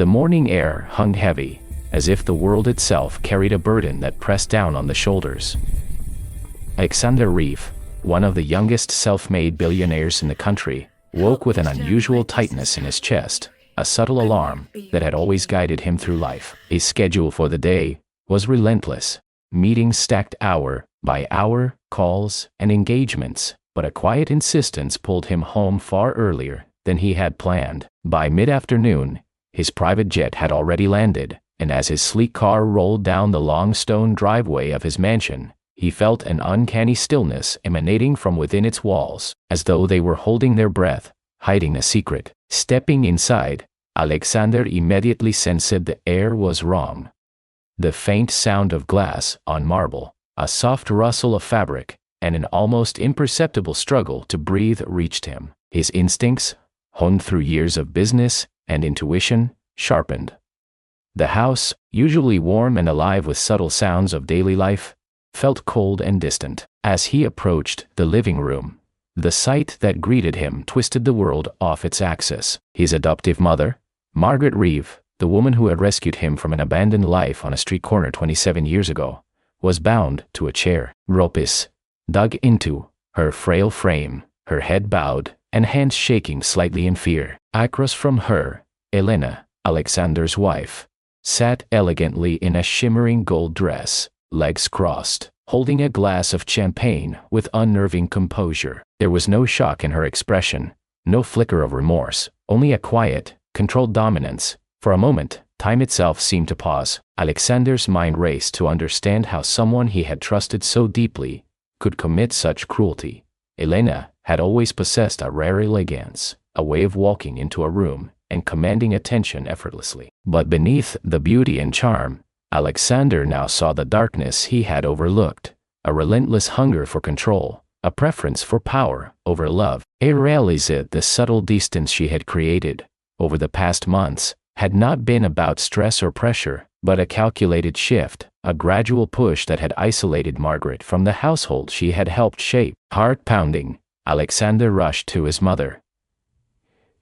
The morning air hung heavy, as if the world itself carried a burden that pressed down on the shoulders. Alexander Reeve, one of the youngest self-made billionaires in the country, woke with an unusual tightness in his chest, a subtle alarm that had always guided him through life. His schedule for the day was relentless. Meetings stacked hour by hour, calls and engagements, but a quiet insistence pulled him home far earlier than he had planned. By mid-afternoon, his private jet had already landed, and as his sleek car rolled down the long stone driveway of his mansion, he felt an uncanny stillness emanating from within its walls, as though they were holding their breath, hiding a secret. Stepping inside, Alexander immediately sensed the air was wrong. The faint sound of glass on marble, a soft rustle of fabric, and an almost imperceptible struggle to breathe reached him. His instincts, honed through years of business and intuition, sharpened. The house, usually warm and alive with subtle sounds of daily life, felt cold and distant. As he approached the living room, the sight that greeted him twisted the world off its axis. His adoptive mother, Margaret Reeve, the woman who had rescued him from an abandoned life on a street corner 27 years ago, was bound to a chair. Ropes dug into her frail frame, her head bowed and hands shaking slightly in fear. Across from her, Elena, Alexander's wife, sat elegantly in a shimmering gold dress, legs crossed, holding a glass of champagne with unnerving composure. There was no shock in her expression, no flicker of remorse, only a quiet, controlled dominance. For a moment, time itself seemed to pause. Alexander's mind raced to understand how someone he had trusted so deeply could commit such cruelty. Elena had always possessed a rare elegance, a way of walking into a room and commanding attention effortlessly. But beneath the beauty and charm, Alexander now saw the darkness he had overlooked, a relentless hunger for control, a preference for power over love. He realized that the subtle distance she had created over the past months had not been about stress or pressure, but a calculated shift, a gradual push that had isolated Margaret from the household she had helped shape. Heart pounding, Alexander rushed to his mother.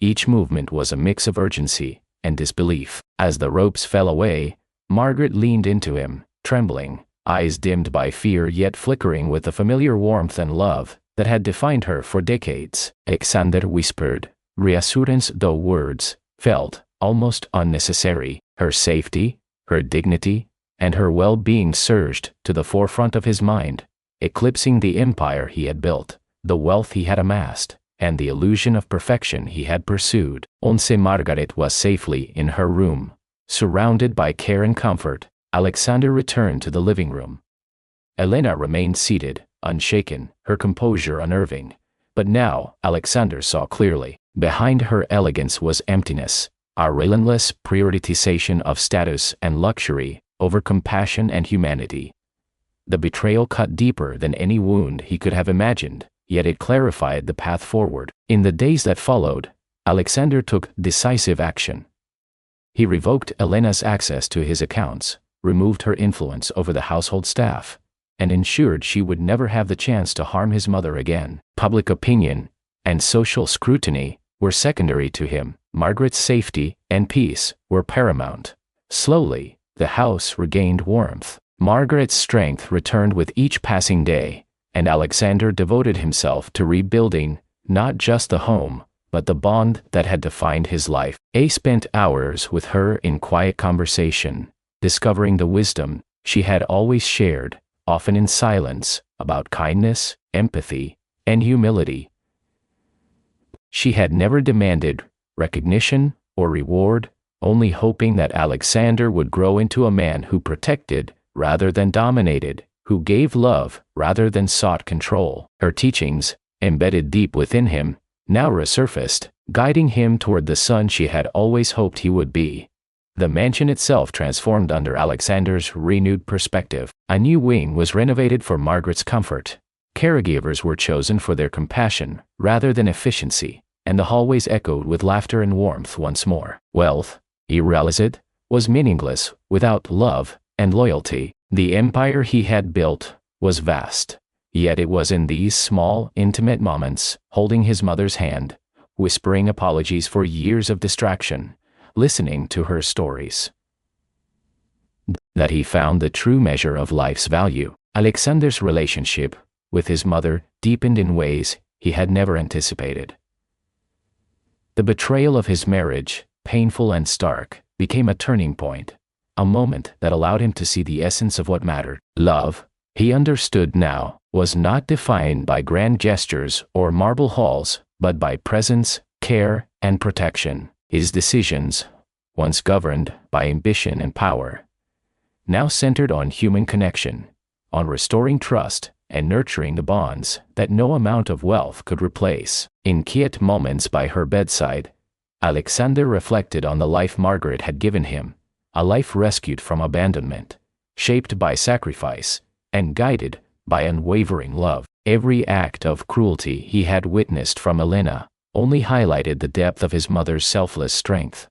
Each movement was a mix of urgency and disbelief. As the ropes fell away, Margaret leaned into him, trembling, eyes dimmed by fear yet flickering with the familiar warmth and love that had defined her for decades. Alexander whispered, reassurance though words felt almost unnecessary. Her safety, her dignity, and her well-being surged to the forefront of his mind, eclipsing the empire he had built, the wealth he had amassed, and the illusion of perfection he had pursued. Once Margaret was safely in her room, surrounded by care and comfort, Alexander returned to the living room. Elena remained seated, unshaken, her composure unnerving. But now, Alexander saw clearly. Behind her elegance was emptiness, a relentless prioritization of status and luxury over compassion and humanity. The betrayal cut deeper than any wound he could have imagined, yet it clarified the path forward. In the days that followed, Alexander took decisive action. He revoked Elena's access to his accounts, removed her influence over the household staff, and ensured she would never have the chance to harm his mother again. Public opinion and social scrutiny were secondary to him. Margaret's safety and peace were paramount. Slowly, the house regained warmth. Margaret's strength returned with each passing day, and Alexander devoted himself to rebuilding not just the home, but the bond that had defined his life. He spent hours with her in quiet conversation, discovering the wisdom she had always shared, often in silence, about kindness, empathy, and humility. She had never demanded recognition or reward, only hoping that Alexander would grow into a man who protected rather than dominated, who gave love rather than sought control. Her teachings, embedded deep within him, now resurfaced, guiding him toward the son she had always hoped he would be. The mansion itself transformed under Alexander's renewed perspective. A new wing was renovated for Margaret's comfort. Caregivers were chosen for their compassion rather than efficiency, and the hallways echoed with laughter and warmth once more. Wealth, he realized, was meaningless without love and loyalty. The empire he had built was vast, yet it was in these small, intimate moments, holding his mother's hand, whispering apologies for years of distraction, listening to her stories. That he found the true measure of life's value. Alexander's relationship with his mother deepened in ways he had never anticipated. The betrayal of his marriage, painful and stark, became a turning point, a moment that allowed him to see the essence of what mattered. Love, he understood now, was not defined by grand gestures or marble halls, but by presence, care, and protection. His decisions, once governed by ambition and power, now centered on human connection, on restoring trust and nurturing the bonds that no amount of wealth could replace. In quiet moments by her bedside, Alexander reflected on the life Margaret had given him, a life rescued from abandonment, shaped by sacrifice, and guided by unwavering love. Every act of cruelty he had witnessed from Elena only highlighted the depth of his mother's selfless strength.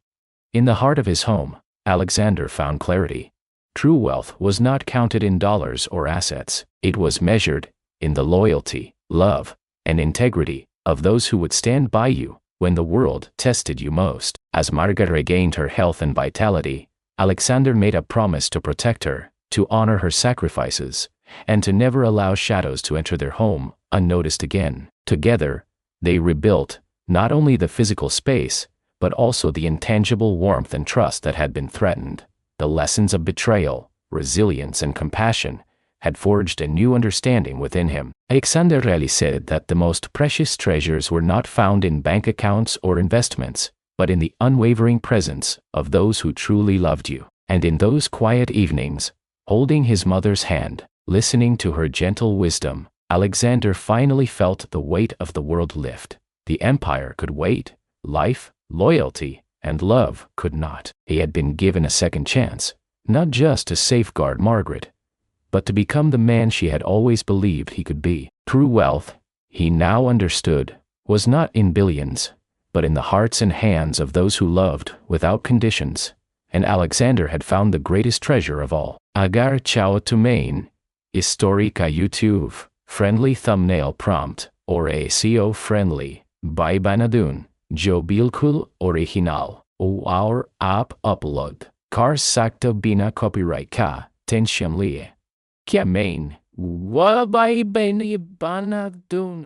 In the heart of his home, Alexander found clarity. True wealth was not counted in dollars or assets. It was measured in the loyalty, love, and integrity of those who would stand by you when the world tested you most. As Margaret regained her health and vitality, Alexander made a promise to protect her, to honor her sacrifices, and to never allow shadows to enter their home unnoticed again. Together, they rebuilt not only the physical space, but also the intangible warmth and trust that had been threatened. The lessons of betrayal, resilience, and compassion had forged a new understanding within him. Alexander really said that the most precious treasures were not found in bank accounts or investments, but in the unwavering presence of those who truly loved you. And in those quiet evenings, holding his mother's hand, listening to her gentle wisdom, Alexander finally felt the weight of the world lift. The empire could wait. Life, loyalty, and love could not. He had been given a second chance, not just to safeguard Margaret, but to become the man she had always believed he could be. True wealth, he now understood, was not in billions, but in the hearts and hands of those who loved without conditions. And Alexander had found the greatest treasure of all. Agar chao tumain, Historia YouTube, friendly thumbnail prompt, or SEO friendly, by Banadun. Jo bilkul original, o our app upload. Kar sakta bina copyright ka, tensyam liye. Kya main, wabay bani Banadun.